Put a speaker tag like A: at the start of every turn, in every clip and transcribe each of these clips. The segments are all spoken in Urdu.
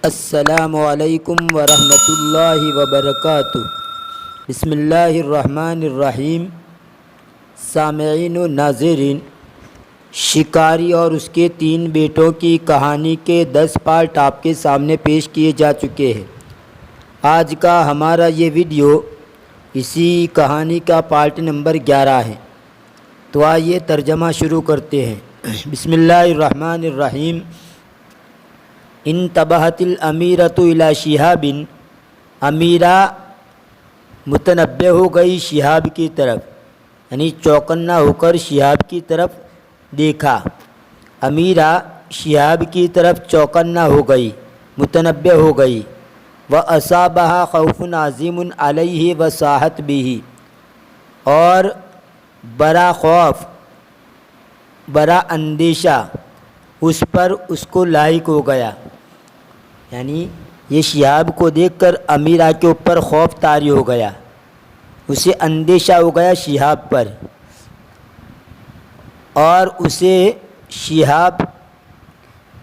A: السلام علیکم ورحمۃ اللہ وبرکاتہ۔ بسم اللہ الرحمن الرحیم۔ سامعین و ناظرین، شکاری اور اس کے 3 بیٹوں کی کہانی کے 10 پارٹ آپ کے سامنے پیش کیے جا چکے ہیں۔ آج کا ہمارا یہ ویڈیو اسی کہانی کا پارٹ نمبر 11 ہے۔ تو آئیے ترجمہ شروع کرتے ہیں۔ بسم اللہ الرحمن الرحیم۔ انتبہت الامیرۃ الی شہاب، امیرہ متنبہ ہو گئی شہاب کی طرف، یعنی چوکنا ہو کر شہاب کی طرف دیکھا۔ امیرہ شہاب کی طرف چوکنا ہو گئی، متنبہ ہو گئی۔ وَأَصَابَهَا خَوْفٌ عَظِيمٌ عَلَيْهِ وَصَاحَتْ بِهِ، اور بڑا خوف، بڑا اندیشہ اس پر اس کو لاحق ہو گیا، یعنی یہ شہاب کو دیکھ کر امیرہ کے اوپر خوف طاری ہو گیا، اسے اندیشہ ہو گیا شہاب پر، اور اسے شہاب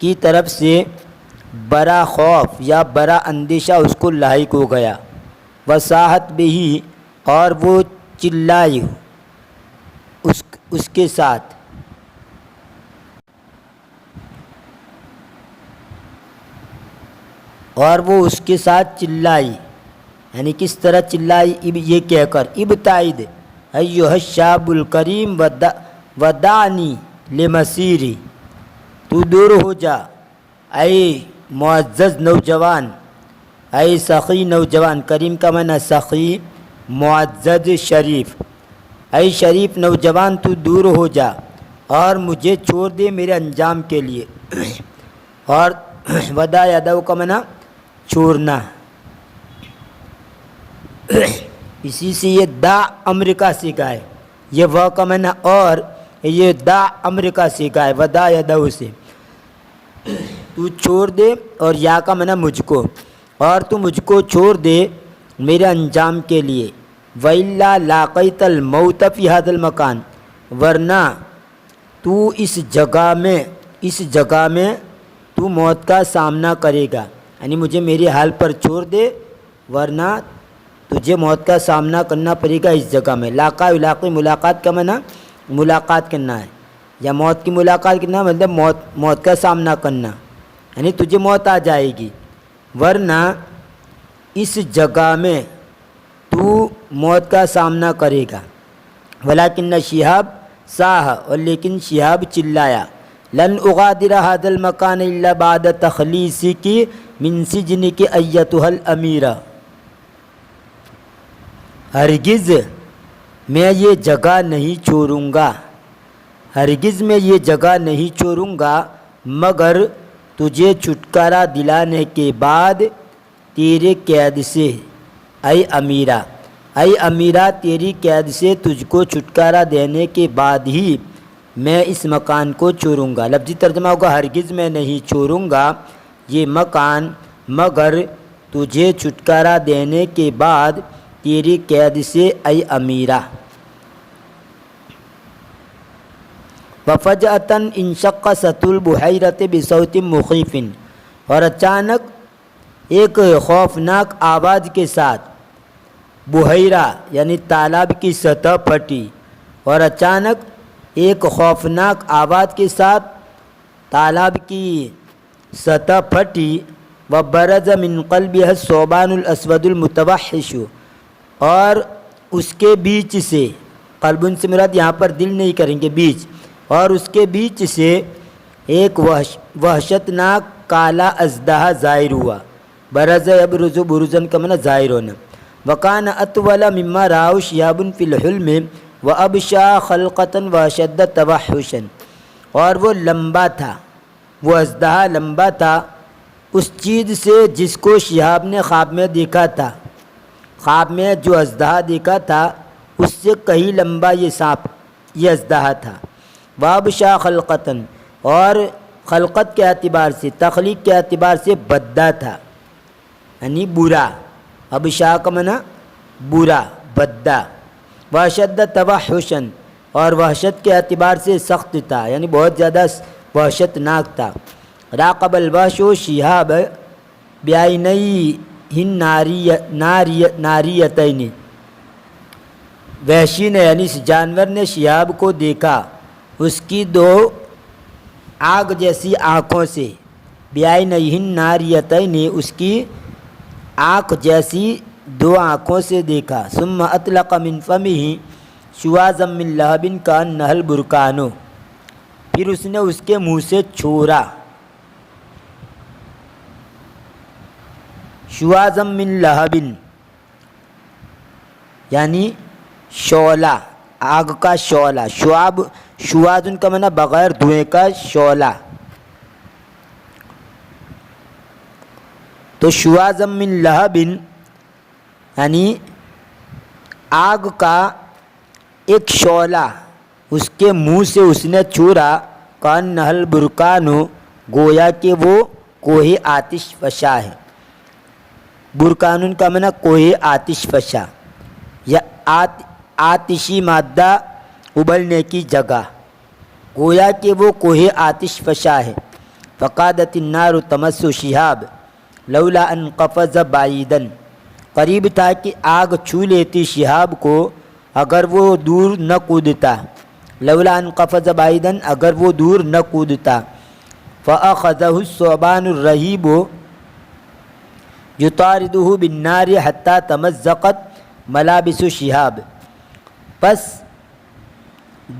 A: کی طرف سے بڑا خوف یا بڑا اندیشہ اس کو لاحق ہو گیا۔ وصاحت بہی، اور وہ چلائی اس کے ساتھ۔ اور وہ اس کے ساتھ چلائی، یعنی کس طرح چلائی؟ یہ کہہ کر ابتعد ایھا الشاب الکریم ودعنی لمسیری، تو دور ہو جا اے معزز نوجوان، اے سخی نوجوان۔ کریم کا معنی سخی، معزز شریف۔ اے شریف نوجوان تو دور ہو جا اور مجھے چھوڑ دے میرے انجام کے لیے۔ اور ودا یدو کا معنی چھوڑنا۔ اسی سے یہ دا امر کا سیکھا ہے، یہ وہ کا معنی اور یہ دا امر کا سیکھا ہے، ودا یدو سے تو چھوڑ دے، اور یا کا معنی مجھ کو، اور تو مجھ کو چھوڑ دے میرے انجام کے لیے۔ وَإِلَّا لَاقَيْتَ الْمَوْتَ فِي هَذَا الْمَكَانِ، ورنہ تو اس جگہ میں تو موت کا سامنا کرے گا، یعنی مجھے میرے حال پر چھوڑ دے ورنہ تجھے موت کا سامنا کرنا پڑے گا اس جگہ میں۔ لاقا علاقی ملاقات کا معنی ملاقات کرنا ہے، یا موت کی ملاقات کرنا مطلب موت کا سامنا کرنا، یعنی تجھے موت آ جائے گی، ورنہ اس جگہ میں تو موت کا سامنا کرے گا۔ ولیکن شہاب صاح، اور لیکن شہاب چلایا، لن اغادر هذا المکان الا بعد تخلیصک من سجنک ایتھا الامیرہ، ہرگز میں یہ جگہ نہیں چھوڑوں گا، ہرگز میں یہ جگہ نہیں چھوڑوں گا مگر تجھے چھٹکارا دلانے کے بعد تیرے قید سے۔ اے امیرہ تیری قید سے تجھ کو چھٹکارا دینے کے بعد ہی میں اس مکان کو چھوڑوں گا۔ لفظی ترجمہ ہوگا ہرگز میں نہیں چھوڑوں گا یہ مکان مگر تجھے چھٹکارا دینے کے بعد تیری قید سے اے امیرہ۔ وفجأة انشق سطح البحیرۃ بصوت مخیف، اور اچانک ایک خوفناک آواز کے ساتھ بحیرہ یعنی تالاب کی سطح پھٹی، اور اچانک ایک خوفناک آواز کے ساتھ تالاب کی سطح پھٹی۔ وبرز من قلبها الثعبان الاسود المتوحش، اور اس کے بیچ سے، قلب سے مراد یہاں پر دل نہیں کریں گے، بیچ، اور اس کے بیچ سے ایک وحشتناک کالا اژدہا ظاہر ہوا۔ برز یبرز بروزن کا معنی ظاہر ہونا۔ وکان اطول مما رآہ شہاب فی الحلم وابشع خلقۃ واشد توحشا، اور وہ لمبا تھا، وہ اژدہا لمبا تھا اس چیز سے جس کو شہاب نے خواب میں دیکھا تھا۔ خواب میں جو اژدہا دیکھا تھا اس سے کہیں لمبا یہ سانپ، یہ اژدہا تھا۔ وابشع خلقۃ، اور خلقت کے اعتبار سے، تخلیق کے اعتبار سے بدا تھا، یعنی برا۔ ابشع کا معنی برا، بدا۔ واشد توحشا، اور وحشت کے اعتبار سے سخت تھا، یعنی بہت زیادہ وحشتناک تھا۔ راقب الوحش شہاب بعینیہن ناریتین، وحشی نے یعنی اس جانور نے شہاب کو دیکھا اس کی دو آگ جیسی آنکھوں سے، بعینیہن ناریتین، اس کی آنکھ جیسی دو آنکھوں سے دیکھا، ثم اطلق من فمہ شواظا من لہب کانہ البرقان، پھر اس نے اس کے منہ سے چھوڑا، شواظا من لہب یعنی شعلہ، آگ کا شعلہ، شواظ کا معنی بغیر دھوئیں کا شعلہ، تو شواظا من لہب یعنی آگ کا ایک شعلہ اس کے منہ سے اس نے چھوڑا، کانہ البرقان، گویا کہ وہ کوہ آتش فشاں ہے، برقان کا معنی کوہ آتش فشاں یا آتشی مادہ ابلنے کی جگہ، گویا کہ وہ کوہ آتش فشاں ہے، فقادت النار تمس شہاب لولا ان قفز بعیدا، قریب تھا کہ آگ چھو لیتی شہاب کو اگر وہ دور نہ کودتا، لولا ان قفز بعیدا، اگر وہ دور نہ کودتا، فاخذہ الثعبان الرہیب یطاردہ بالنار حتی تمزقت ملابس شہاب، پس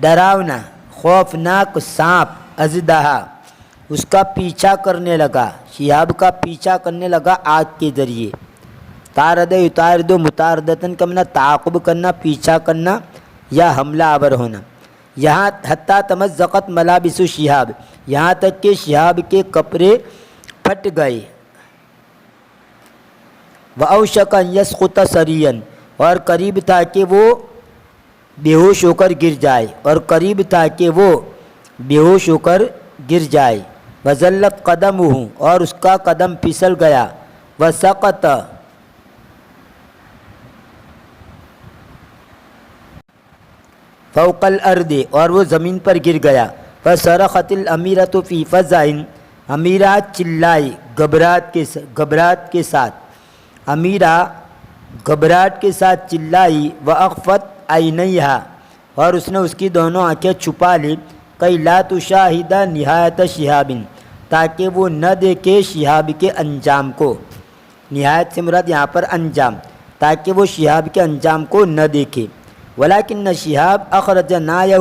A: ڈراونا خوفناک سانپ اژدہا اس کا پیچھا کرنے لگا، شہاب کا پیچھا کرنے لگا آگ کے ذریعے، تارد یطارد مطاردتاً کا معنی تعاقب کرنا، پیچھا کرنا یا حملہ آور ہونا، یہاں حتی تمزقت ملابس شہاب، یہاں تک کہ شہاب کے کپڑے پھٹ گئے، وَأَوْشَكَ أَن يَسْقُطَ سَرِيًّا، اور قریب تھا کہ وہ بے ہوش ہو کر گر جائے، اور قریب تھا کہ وہ بے ہوش ہو کر گر جائے، وَزَلَّتْ قَدَمُهُ، اور اس کا قدم پھسل گیا، وَسَقَطَ فوق الارض، اور وہ زمین پر گر گیا، فصرخت الاميرة في فزع، امیرہ چلائی گھبراہٹ کے ساتھ، امیرہ گھبراہٹ کے ساتھ چلائی، واخفت عینیہا، اور اس نے اس کی دونوں آنکھیں چھپا لی، کئی لا تشاہد نہایت شہاب، تاکہ وہ نہ دیکھے شہاب کے انجام کو، نہایت سے مراد یہاں پر انجام، تاکہ وہ شہاب کے انجام کو نہ دیکھے، ولیکن شہاب اخرج نایہ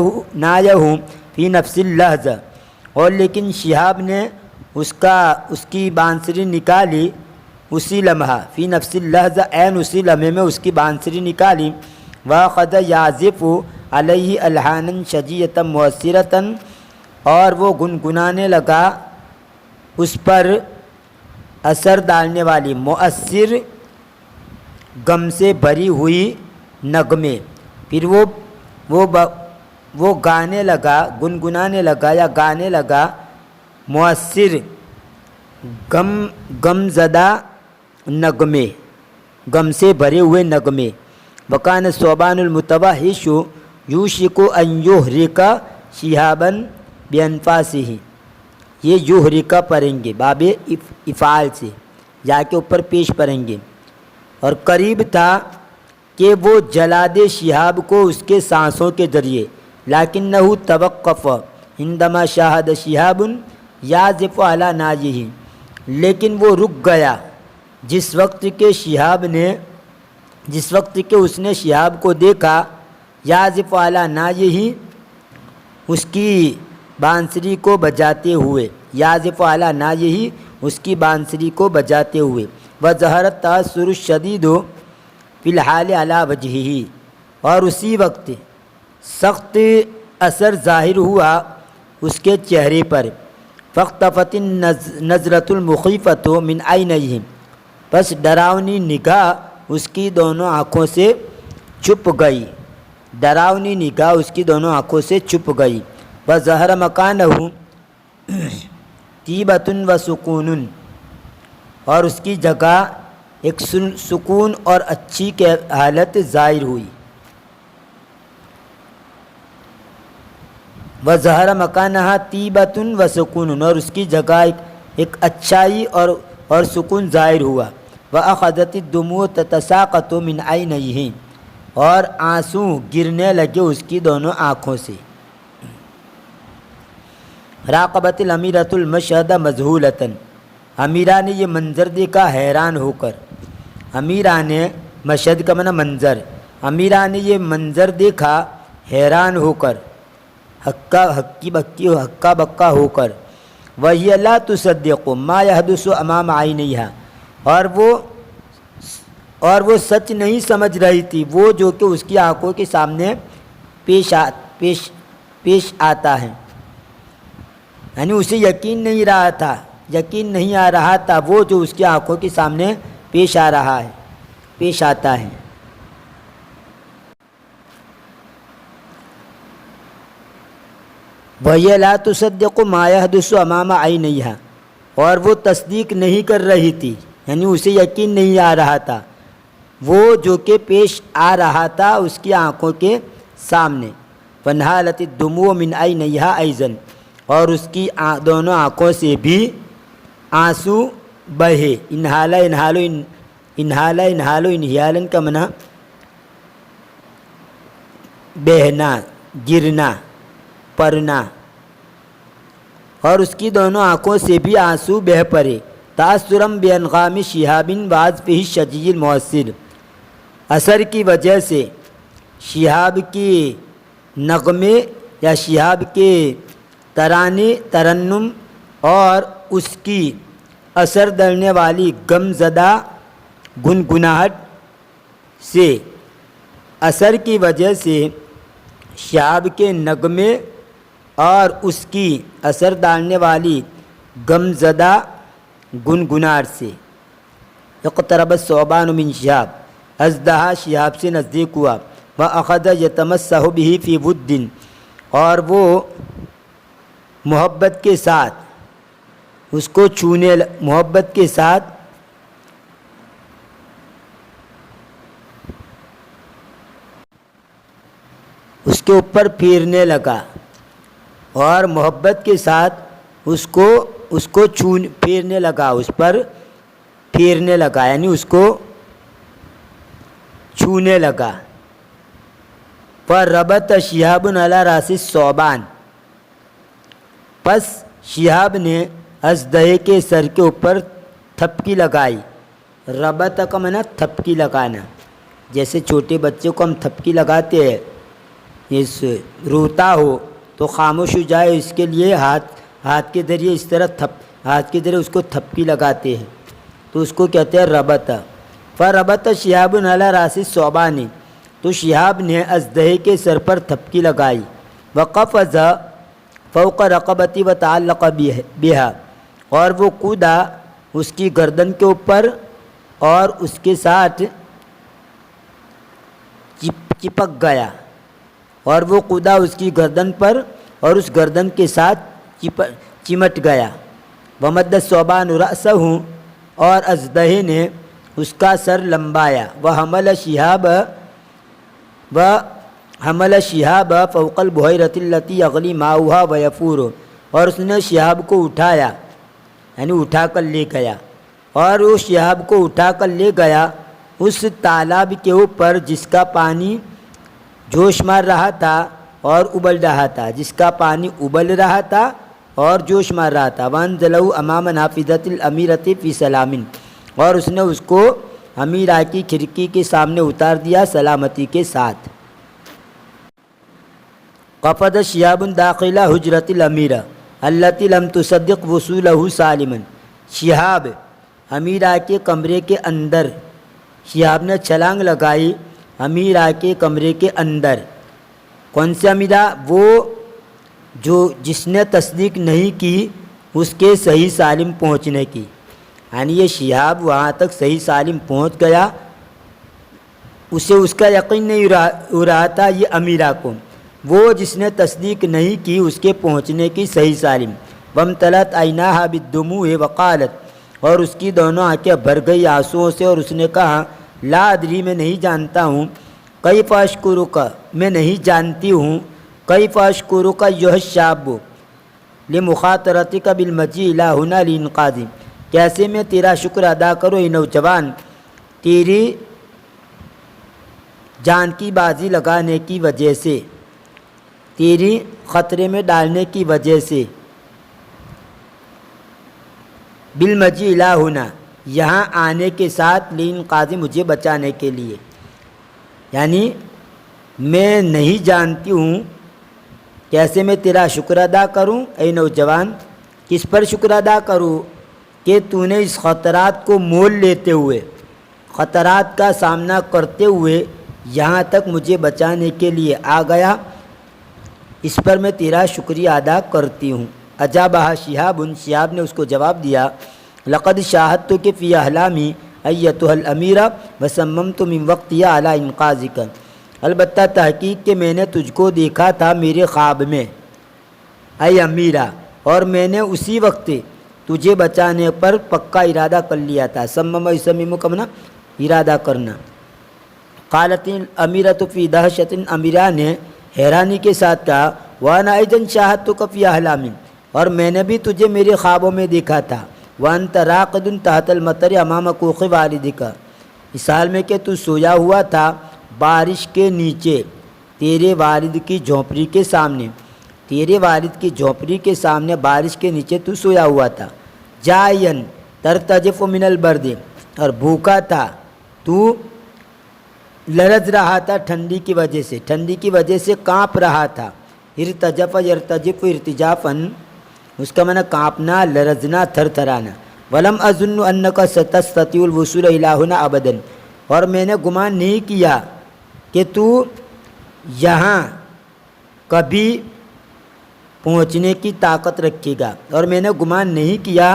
A: فی نفس اللحظہ، اور لیکن شہاب نے اس کی بانسری نکالی اسی لمحہ، فی نفس اللحظہ عین اسی لمحے میں اس کی بانسری نکالی، وَأَخَذَ يَعْزِفُ عَلَيْهِ أَلْحَانًا شَجِيَّةً مُؤَثِّرَةً، اور وہ گنگنانے لگا اس پر اثر ڈالنے والی مؤثر غم سے بھری ہوئی نغمے، پھر وہ گانے لگا، گنگنانے لگا یا گانے لگا مؤثر غم زدہ نغمے، غم سے بھرے ہوئے نغمے، وَكَانَ الثُّعْبَانُ الْمُتَوَحِّشُ يُوشِكُ أَن يُحْرِقَ شِهَابًا بِأَنفَاسِهِ، یہ یحرق پڑھیں گے باب افعال سے، جا کے اوپر پیش پڑھیں گے، اور قریب تھا کہ وہ جلا دے شہاب کو اس کے سانسوں کے ذریعے، لیکنہ توقف عندما شاہد شہاب یعزف علی ناجہ، لیکن وہ رک گیا جس وقت کہ اس نے شہاب کو دیکھا، یعزف علی ناجہ، اس کی بانسری کو بجاتے ہوئے، یعزف علی ناجہ، اس کی بانسری کو بجاتے ہوئے، وظہر التأثر الشدید فی الحال علی وجہہ، اور اسی وقت سخت اثر ظاہر ہوا اس کے چہرے پر، فاختفت النظرۃ المخیفۃ من عینیہ، پس ڈراؤنی نگاہ اس کی دونوں آنکھوں سے چھپ گئی، ڈراؤنی نگاہ اس کی دونوں آنکھوں سے چھپ گئی، وظہر مکانہ طیبۃ وسکون، اور اس کی جگہ ایک سکون اور اچھی کی حالت ظاہر ہوئی، وظہر مکانہ طیبۃ وسکون، اور اس کی جگہ ایک اچھائی اور سکون ظاہر ہوا۔ وَأَخَذَتِ الدُّمُوعُ تَتَسَاقَطُ مِنْ عَيْنَيْهِ، اور آنسو گرنے لگے اس کی دونوں آنکھوں سے۔ راقبت الامیرۃ المشہد مذہولۃ، امیرہ نے یہ منظر دیکھا حیران ہو کر۔ امیرہ نے، مشہد کا معنی منظر، امیرہ نے یہ منظر دیکھا حیران ہو کر، ہکا بکا ہو کر۔ وَهِيَ لَا تُصَدِّقُ مَا يَحْدُثُ أَمَامَ عَيْنَيْهَا، اور وہ سچ نہیں سمجھ رہی تھی وہ جو کہ اس کی آنکھوں کے سامنے پیش آتا ہے، یعنی اسے یقین نہیں آ رہا تھا وہ جو اس کی آنکھوں کے سامنے پیش آتا ہے۔ وَهِيَ لَا تُصَدِّقُ مَا يَحْدُثُ أَمَامَ عَيْنَيْهَا، اور وہ تصدیق نہیں کر رہی تھی، یعنی اسے یقین نہیں آ رہا تھا وہ جو کہ پیش آ رہا تھا اس کی آنکھوں کے سامنے۔ فَانْهَالَتِ الدُّمُوعُ مِنْ عَيْنَيْهَا أَيْضًا، اور اس کی دونوں آنکھوں سے بھی آنسو بہے۔ انہالن کا معنی بہنا، گرنا، پڑنا، اور اس کی دونوں آنکھوں سے بھی آنسو بہہ پڑے۔ تأثرًا بأنغام شہاب وعزفہ الشجی المؤثر، اثر کی وجہ سے شہاب کے نغمے یا شہاب کے ترانے ترنم اور اس کی اثر ڈالنے والی غم زدہ گنگناہٹ سے، اثر کی وجہ سے شہاب کے نغمے اور اس کی اثر ڈالنے والی غم زدہ گنگناہٹ سے۔ اقترب الثعبان من شہاب، اژدہا شہاب سے نزدیک ہوا۔ وأخذ يتمسح به في ود، اور وہ محبت کے ساتھ اس کو چھونے، محبت کے ساتھ اس کے اوپر پھیرنے لگا، اور محبت کے ساتھ اس کو پھیرنے لگا، اس پر پھیرنے لگا، یعنی اس کو چھونے لگا۔ فَرَبَطَ شِهَابٌ عَلَى رَأْسِ الثعبان، پس شہاب نے اژدہے کے سر کے اوپر تھپکی لگائی۔ ربط کا معنی تھپکی لگانا، جیسے چھوٹے بچے کو ہم تھپکی لگاتے ہیں، یہ روتا ہو تو خاموش ہو جائے، اس کے لیے ہاتھ کے ذریعے اس طرح ہاتھ کے ذریعے اس کو تھپکی لگاتے ہیں، تو اس کو کہتے ہیں ربط۔ فَرَبَطَ شِهَابٌ عَلَى رَأْسِ الثعبان، تو شہاب نے اژدہے کے سر پر تھپکی لگائی۔ وَقَفَزَ فَوْقَ رَقَبَتِهِ وَتَعَلَّقَ بِهَا، اور وہ کودا اس کی گردن کے اوپر اور اس کے ساتھ چپک گیا، اور وہ کودا اس کی گردن پر اور اس گردن کے ساتھ چمٹ گیا۔ وَمَدَّ الثعبان رَأْسَهُ، اور اژدہے نے اس کا سر لمبایا۔ وَحَمَلَ شِهَابَ فَوْقَ الْبُحَيْرَةِ الَّتِي يَغْلِي مَاؤُهَا وَيَفُورُ، اور اس نے شہاب کو اٹھایا، یعنی اٹھا کر لے گیا، اور وہ شہاب کو اٹھا کر لے گیا اس تالاب کے اوپر جس کا پانی جوش مار رہا تھا اور ابل رہا تھا، جس کا پانی ابل رہا تھا اور جوش مار رہا تھا۔ وَأَنزَلَهُ أَمَامَ نَافِذَةِ الْأَمِيرَةِ فِي سَلَامٍ، اور اس نے اس کو امیرہ کی کھڑکی کے سامنے اتار دیا سلامتی کے ساتھ۔ قفز شہاب داخل حجرۃ الامیرہ التي لم تصدق وصوله سالما، شہاب امیرہ کے کمرے کے اندر، شہاب نے چھلانگ لگائی امیرہ کے کمرے کے اندر۔ کون سے امیرہ؟ وہ جو جس نے تصدیق نہیں کی اس کے صحیح سالم پہنچنے کی، یعنی یہ شہاب وہاں تک صحیح سالم پہنچ گیا، اسے اس کا یقین نہیں ہو رہا تھا یہ امیرہ کو، وہ جس نے تصدیق نہیں کی اس کے پہنچنے کی صحیح سالم۔ وَامْتَلَتْ عَيْنَاهَا بِالدُّمُوعِ وَقَالَتْ، اور اس کی دونوں آنکھیں بھر گئی آنسوؤں سے، اور اس نے کہا لا ادری، میں نہیں جانتا ہوں، کیف اشکرک، میں نہیں جانتی ہوں، کیف اشکرک ایھا الشاب لمخاطرتک بالمجیء الی ہنا لانقاذی، کیسے میں تیرا شکر ادا کروں اے نوجوان، تیری جان کی بازی لگانے کی وجہ سے، تیری خطرے میں ڈالنے کی وجہ سے، بالمجی الی ہنا، یہاں آنے کے ساتھ، لانقاذ، مجھے بچانے کے لیے، یعنی میں نہیں جانتی ہوں کیسے میں تیرا شکر ادا کروں اے نوجوان۔ کس پر شکر ادا کروں کہ تو نے اس خطرات کو مول لیتے ہوئے، خطرات کا سامنا کرتے ہوئے یہاں تک مجھے بچانے کے لیے آ گیا، اس پر میں تیرا شکریہ ادا کرتی ہوں۔ اجابہ شہاب، شہاب نے اس کو جواب دیا، لقد شاہدتک فی احلامی ایتھا الامیرہ وصممت من وقتها علی انقاذک، البتہ تحقیق کہ میں نے تجھ کو دیکھا تھا میرے خواب میں اے امیرہ، اور میں نے اسی وقت تجھے بچانے پر پکا ارادہ کر لیا تھا۔ سمم یصمم کا معنی ارادہ کرنا۔ قالت امیرۃ فی دہشت، امیرہ نے حیرانی کے ساتھ کہا، وانا ایضا شاہدتک فی احلامی، اور میں نے بھی تجھے میرے خوابوں میں دیکھا تھا، وانت راقد تحت المطر امام کوخ والدک، اس حال میں کہ تو سویا ہوا تھا بارش کے نیچے تیرے والد کی جھونپڑی کے سامنے، تیرے والد کی جھونپڑی کے سامنے بارش کے نیچے تو سویا ہوا تھا، جائن ترتجف من البرد، اور بھوکا تھا، تو لرز رہا تھا ٹھنڈی کی وجہ سے، ٹھنڈی کی وجہ سے کانپ رہا تھا۔ ارتجف یرتجف ارتجافن، اس کا معنی کانپنا، لرزنا، تھر تھرانا۔ ولم اظن انک ستستطیع الوصول الی ہنا ابدا، اور میں نے گمان نہیں کیا کہ تو یہاں کبھی پہنچنے کی طاقت رکھے گا، اور میں نے گمان نہیں کیا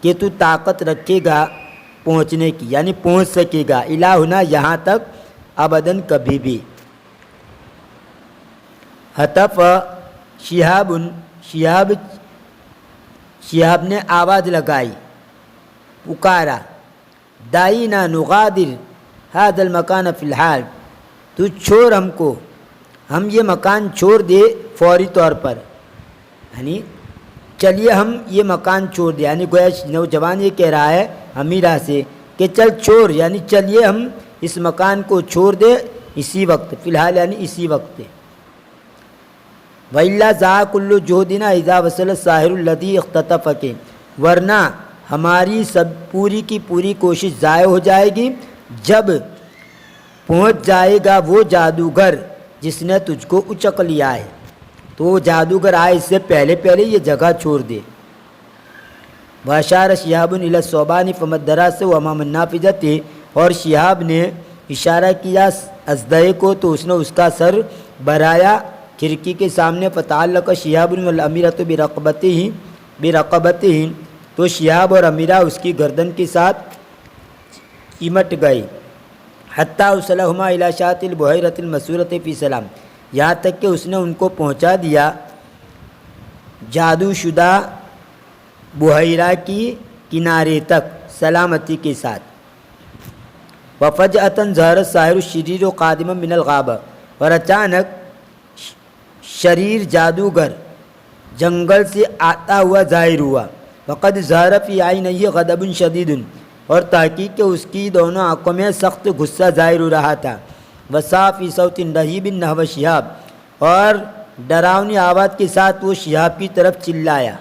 A: کہ تو طاقت رکھے گا پہنچنے کی، یعنی پہنچ سکے گا، الی ہنا، یہاں تک، ابداً، کبھی بھی۔ ہتف شہاب، شہاب نے آواز لگائی، پکارا، دعینا نغادر هذا المکان فی الحال، تو چھوڑ ہم کو، ہم یہ مکان چھوڑ دے فوری طور پر، یعنی چلیے ہم یہ مکان چھوڑ دیں، یعنی گویا نوجوان یہ کہہ رہا ہے امیرہ سے کہ چل چھوڑ، یعنی چلیے ہم اس مکان کو چھوڑ دے اسی وقت، فی الحال یعنی اسی وقت۔ وَإِلَّا ذَا كُلُّ جُهْدِنَا إِذَا وَصَلَ السَّاحِرُ الَّذِي اخْتَطَفَكَ، ورنہ ہماری سب پوری کی پوری کوشش ضائع ہو جائے گی جب پہنچ جائے گا وہ جادوگر جس نے تجھ کو اچک لیا ہے، تو وہ جادوگر آئے اس سے پہلے یہ جگہ چھوڑ دے۔ وَأَشَارَ شِهَابٌ إِلَى الثَّوْبَانِ فَمَدَّ رَأْسَهُ أَمَامَ النَّافِذَةِ، اور شہاب نے اشارہ کیا ازدہے کو تو اس نے اس کا سر بڑھایا کھڑکی کے سامنے، فَتَعَلَّقَ شِهَابٌ وَالْأَمِيرَةُ بِرَقَبَتِهِ، تو شہاب اور امیرہ اس کی گردن کے ساتھ چمٹ گئے، حتیٰ وصلہما الی شاطئ البحیرۃ المسورۃ فی سلام، یہاں تک کہ اس نے ان کو پہنچا دیا جادو شدہ بحیرہ کی کنارے تک سلامتی کے ساتھ۔ وفجأۃ ظہر الساحر الشریر قادما من الغابہ، اور اچانک شریر جادوگر جنگل سے آتا ہوا ظاہر ہوا۔ وقد ظہر فی عینیہ غضب شدید، اور تحقیق کہ اس کی دونوں آنکھوں میں سخت غصہ ظاہر ہو رہا تھا۔ وصاح فی صوت رہیب نحو شہاب، اور ڈراؤنی آواز کے ساتھ وہ شہاب کی طرف چلایا،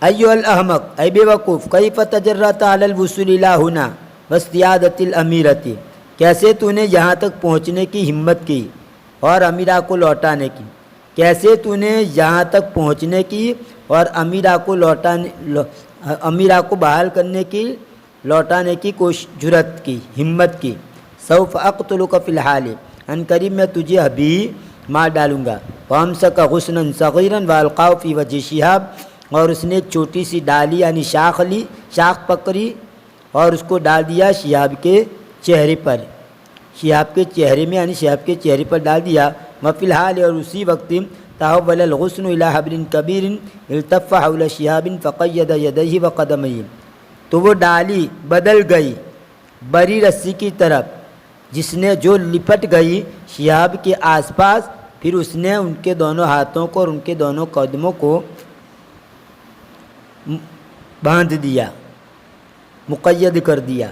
A: ایھا الاحمق، اے بے وقوف، کیف تجرأت علی الوصول الی ہنا واستعادۃ الامیرۃ، کیسے تو نے یہاں تک پہنچنے کی ہمت کی اور امیرہ کو لوٹانے کی، کیسے تو نے یہاں تک پہنچنے کی اور امیرہ کو بحال کرنے کی، لوٹانے کی جرأت کی، ہمت کی۔ سوف اقتلک فی الحال، ان قریب میں تجھے ابھی مار ڈالوں گا۔ وامسک غصنا صغیرا والقاہ فی وجہ شہاب، اور اس نے ایک چھوٹی سی ڈالی یعنی شاخ پکڑی اور اس کو ڈال دیا شہاب کے چہرے پر، شہاب کے چہرے میں، یعنی شہاب کے چہرے پر ڈال دیا۔ وفی الحال، اور اسی وقت تحول الغصن الی حبل کبیر التف حول شہاب فقید یدیہ وقدمیہ، تو وہ ڈالی بدل گئی بری رسی کی طرف جس نے جو لپٹ گئی شہاب کے آس پاس، پھر اس نے ان کے دونوں ہاتھوں کو اور ان کے دونوں قدموں کو باندھ دیا، مقید کر دیا۔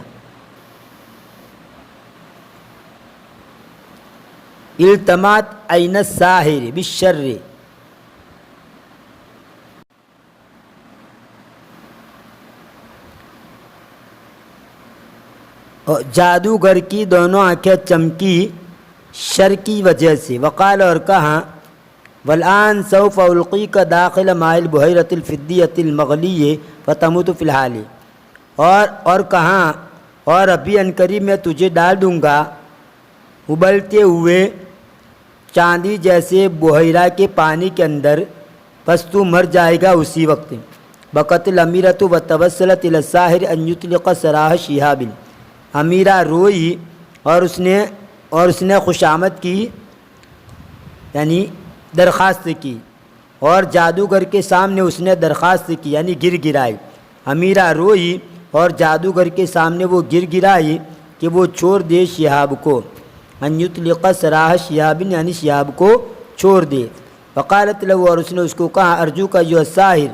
A: التمات عین الساحر بالشر، جادوگر کی دونوں آنکھیں چمکی شر کی وجہ سے۔ وقال، اور کہا، والآن سوف القیک داخل ماء البحیرۃ الفدیۃ المغلی فتموت فی الحال، اور کہاں، اور ابھی عنقریب میں تجھے ڈال دوں گا ابلتے ہوئے چاندی جیسے بحیرہ کے پانی کے اندر، پس تو مر جائے گا اسی وقت۔ بقت الامیرۃ وتوسلت الی الساحر ان یطلق سراح شہاب، امیرہ روئی اور اس نے خوشامد کی، یعنی درخواست کی، اور جادوگر کے سامنے اس نے درخواست کی، یعنی گر گرائی۔ امیرہ روئی اور جادوگر کے سامنے وہ گر گرائی کہ وہ چھوڑ دے شہاب کو، ان یطلق سراح شہاب، یعنی شہاب کو چھوڑ دے۔ وقالت له، اور اس نے اس کو کہا، ارجو کا یو الساحر،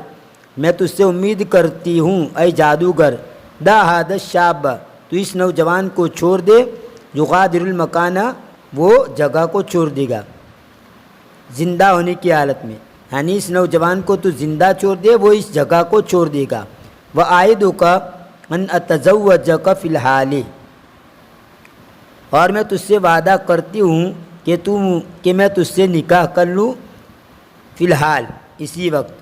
A: میں تجھ سے امید کرتی ہوں اے جادوگر، دا ھذا الشاب، تو اس نوجوان کو چھوڑ دے، یغادر المکانہ، وہ جگہ کو چھوڑ دے گا زندہ ہونے کی حالت میں، یعنی اس نوجوان کو تو زندہ چھوڑ دے، وہ اس جگہ کو چھوڑ دے گا۔ وَأَعِدُكَ أَنْ أَتَزَوَّجَكَ فِي الْحَالِ، اور میں تجھ سے وعدہ کرتی ہوں کہ میں تجھ سے نکاح کر لوں فی الحال، اسی وقت۔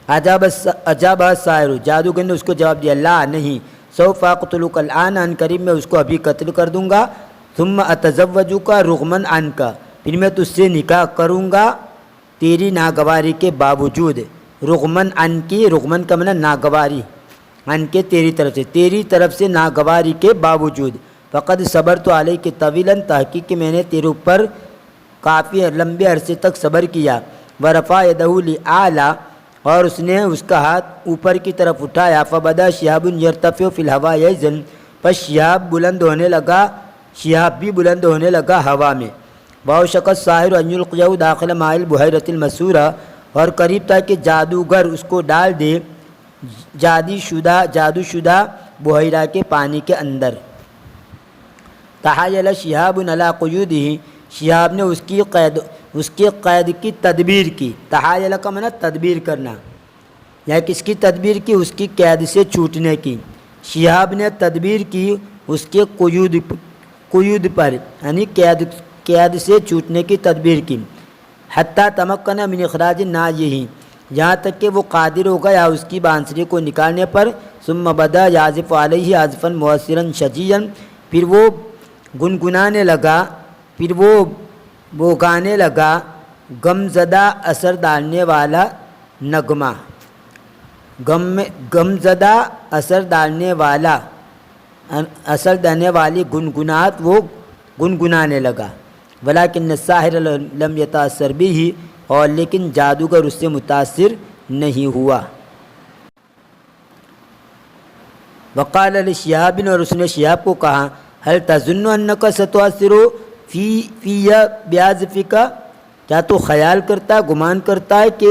A: عجاب الساحر، جادوگر نے اس کو جواب دیا، لا، نہیں، سوف اقتلک الآن، ان قریب میں اس کو ابھی قتل کر دوں گا، ثم اتزوجک رغما عنک، پھر میں تجھ سے نکاح کروں گا تیری ناگواری کے باوجود۔ رغمن عنکی، رغمن کا معنی ناگواری، عنکے تیری طرف سے ناگواری کے باوجود۔ فقد صبرت علیک طویلا، تحقیق کہ میں نے تیرے اوپر کافی لمبے عرصے تک صبر کیا۔ ورفع یدہ لأعلی، اور اس نے اس کا ہاتھ اوپر کی طرف اٹھایا۔ فبدا شہاب یرتفع فی الہواء یزن، پس شہاب بھی بلند ہونے لگا ہوا میں۔ واوشک الساحر ان یلقیہ داخل ماء البحیرۃ المسورہ، اور قریب تھا کہ جادوگر اس کو ڈال دے جادو شدہ بحیرہ کے پانی کے اندر۔ تحایل شہاب علی قیودہ، شہاب نے اس کی قید کی تدبیر کی۔ تحایل کا معنی تدبیر کرنا، یا کس کی تدبیر کی؟ اس کی قید سے چھوٹنے کی۔ شہاب نے تدبیر کی اس کے قیود پر، یعنی قید سے چھوٹنے کی تدبیر کی۔ حتیٰ تمکن من اخراج نایہ، یہاں تک کہ وہ قادر ہو گیا اس کی بانسری کو نکالنے پر۔ ثم بدا یعزف علیہ عزفا مؤثرا شجیا، پھر وہ گنگنانے لگا، پھر وہ گانے لگا غمزدہ اثر ڈالنے والا نغمہ، غمزدہ اثر ڈالنے والی گنگنات وہ گنگنانے لگا۔ ولیکن الساحر لم یتاثر بہ، اور لیکن جادوگر اس سے متاثر نہیں ہوا۔ وقال لشہاب، اور اس نے شہاب کو کہا، هل تظن انک ستؤثر فی بعزفک، کیا تو خیال کرتا، گمان کرتا ہے کہ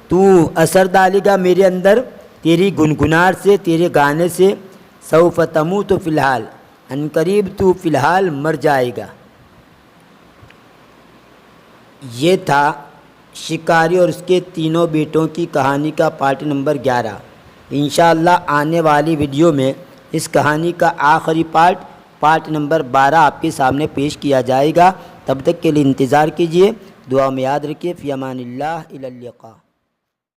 A: تو اثر ڈالے گا میرے اندر تیری گنگنار سے، تیرے گانے سے؟ سوف تموت فی الحال، ان قریب تو فی الحال مر جائے گا۔ یہ تھا شکاری اور اس کے تینوں بیٹوں کی کہانی کا پارٹ نمبر 11۔ انشاءاللہ آنے والی ویڈیو میں اس کہانی کا آخری پارٹ نمبر 12 آپ کے سامنے پیش کیا جائے گا۔ تب تک کے لیے انتظار کیجیے، دعا میں یاد رکھیے۔ فی امان اللہ، الی اللقاء۔